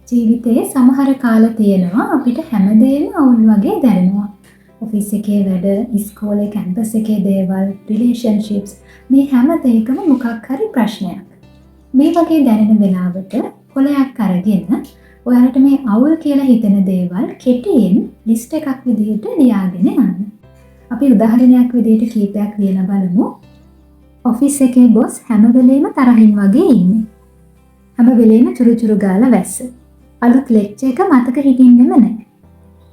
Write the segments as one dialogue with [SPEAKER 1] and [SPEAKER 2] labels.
[SPEAKER 1] ජීවිතයේ සමහර කාල තියෙනවා අපිට හැමදේම අවුල් වගේ දැනෙනවා. ඔෆිස් එකේ වැඩ, ඉස්කෝලේ කැම්පස් එකේ දේවල්, රිලේෂන්ෂිප්ස් මේ හැම දෙයකම මොකක් හරි ප්‍රශ්නයක්. මේ වගේ දැනෙන වෙලාවට කොලයක් අරගෙන ඔයාලට මේ අවුල් කියලා හිතෙන දේවල් කෙටියෙන් ලිස්ට් එකක් විදිහට ලියාගෙන යන්න. අපි උදාහරණයක් විදිහට කීපයක් ලියලා බලමු. ඔෆිස් එකේ බොස් හැම වෙලේම තරහින් වගේ ඉන්නේ. හැම වෙලේම චුරුචුරු ගාලා වැස්ස. අලුත් ලෙක්චර් එක මතක හිටින්නෙම නැහැ.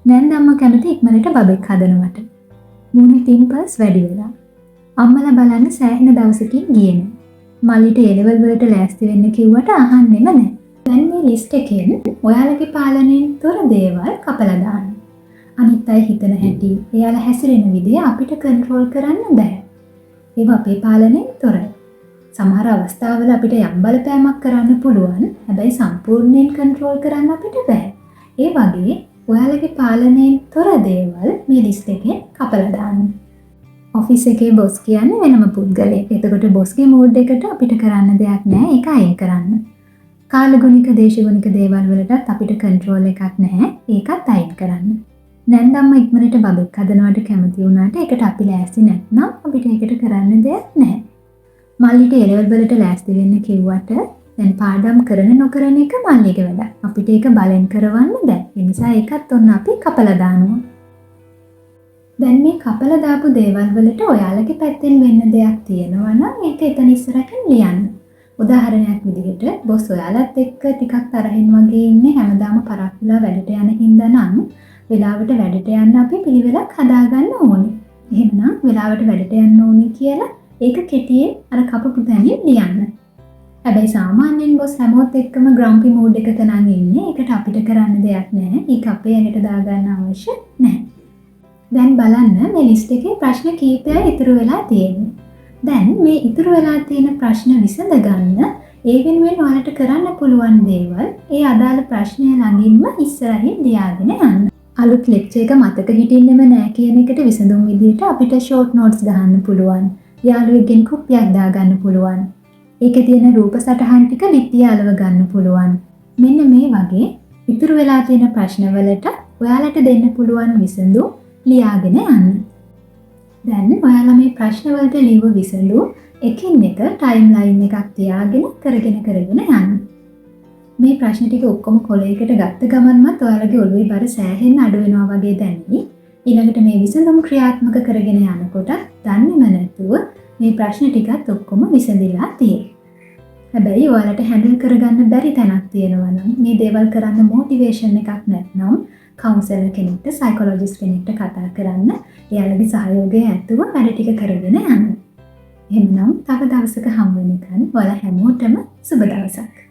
[SPEAKER 1] නැන්දම්ම කැමති ඉක්මනට බබෙක් හදනවට. මූණේ පිම්පල්ස් වැඩි වෙලා. අම්මලා බලන්න සෑහෙන දවසකින් ගියේ නැහැ. මල්ලිට එලෙවල් වලට ලෑස්ති වෙන්න කිව්වට අහන්නෙම නැහැ. දැන් මේ ලිස්ට් එකෙන් ඔයාලගේ පාලනයෙන් තොර දේවල් කපලා දාන්න. අනිත් අය හිතන හැටි, එයාලා හැසිරෙන විදිය අපිට කන්ට්‍රෝල් කරන්න බෑ. ඒවා අපේ පාලනයෙන් තොරයි. සමහර අවස්ථාවල අපිට යම් බලපෑමක් කරන්න පුළුවන්. හැබැයි සම්පූර්ණයෙන් කන්ට්‍රෝල් කරන්න අපිට බෑ. ඒ වගේ ඔයාලගේ පාලනයෙන් තොර දේවල් මේ ලිස්ට් එකෙන් කපලා දාන්න. ඔෆිස් එකේ බොස් කියන්නේ වෙනම පුද්ගලයෙක්. එතකොට බොස්ගේ මූඩ් එකට අපිට කරන්න දෙයක් නැහැ. ඒක අයින් කරන්න. කාලගුණික දේශගුණික දේවල් වලටත් අපිට කන්ට්‍රෝල් එකක් නැහැ. ඒකත් අයින් කරන්න. නැන්දම්ම ඉක්මනට බබෙක් හදනවට කැමති වුණාට ඒකට අපි ලෑස්ති නැත්නම් අපිට ඒකට කරන්න දෙයක් නැහැ. මල්ලිට එලෙවල් වලට ලෑස්ති වෙන්න කිව්වට දැන් පාඩම් කරන නොකරන එක මල්ලිගේ වැඩ. අපිට ඒක බලෙන් කරවන්න බෑ. ඒ නිසා ඒකත් ඔන්න අපි කපලා දානවා. දැන් මේ කපලා දාපු දේවල් වලට ඔයාලගේ පැත්තෙන් වෙන්න දෙයක් තියෙනවා නම් ඒක එතන ඉස්සරහින් ලියන්න. උදාහරණයක් විදිහට බොස් ඔයාලත් එක්ක ටිකක් තරහින් වගේ ඉන්නේ හැමදාම පරක් වෙලා වැඩට යන හින්දා නම් වෙලාවට වැඩට යන්න අපි පිළිවෙලක් හදාගන්න ඕනේ. එහෙනම් වෙලාවට වැඩට යන්න ඕනේ කියලා ඒක කෙටියෙන් අර කපපු තැනින් ලියන්න. හැබැයි සාමාන්‍යයෙන් බොස් හැමෝත් එක්කම ග්‍රම්පි මූඩ් එකක නම් ඉන්නේ. ඒකට අපිට කරන්න දෙයක් නැහැ. ඒක අපේ ඇඟට දාගන්න අවශ්‍ය නැහැ. දැන් බලන්න මේ ලිස්ට් එකේ ප්‍රශ්න කීපයක් ඉතුරු වෙලා තියෙනවා. දැන් මේ ඉතුරු වෙලා තියෙන ප්‍රශ්න විසඳ ගන්න ඒ වෙනුවෙන් ඔයාලට කරන්න පුළුවන් දේවල් ඒ අදාළ ප්‍රශ්නය ළඟින්ම ඉස්සරහින් ලියාගෙන යන්න. අලුත් ලෙක්චර් එක මතක හිටින්නෙම නැහැ කියන එකට විසඳුම් විදිහට අපිට ෂෝට් නෝට්ස් ගහන්න පුළුවන්. යාළුවෙක්ගෙන් කුප්පියක් දාගන්න පුළුවන්. ඒකේ තියෙන රූප සටහන් ටික බිත්තිය අලව ගන්න පුළුවන්. මෙන්න මේ වගේ ඉතුරු වෙලා තියෙන ප්‍රශ්න වලට ඔයාලට දෙන්න පුළුවන් විසඳුම් ලියාගෙන යන්න. දැන් ඔයාලා මේ ප්‍රශ්න වලට ලියව විසඳුම් එකින් එක ටයිම් ලයින් එකක් තියාගෙන කරගෙන යන්න. මේ ප්‍රශ්න ටික ඔක්කොම කොලයකට ගත්ත ගමන්මත් ඔයාලගේ ඔළුවේ බර සෑහෙන්න අඩු වෙනවා වගේ දැනෙයි. ඊළඟට මේ විසඳුම් ක්‍රියාත්මක කරගෙන යනකොට දන්නේම නැතුව මේ ප්‍රශ්න ටිකත් ඔක්කොම විසඳිලා තියෙයි. හැබැයි ඔයාලට හැන්ඩල් කරගන්න බැරි තැනක් තියෙනවා නම් මේ දේවල් කරන්න මොටිවේෂන් එකක් නැත්නම් කවුන්සලර් කෙනෙක්ට, සයිකොලොජිස්ට් කෙනෙක්ට කතා කරන්න එයාලගේ සහයෝගය ඇතුව වැඩ ටික කරගෙන යන්න. එහෙනම් තව දවසක හම්බ වෙනකන් ඔයාලා හැමෝටම සුබ දවසක්.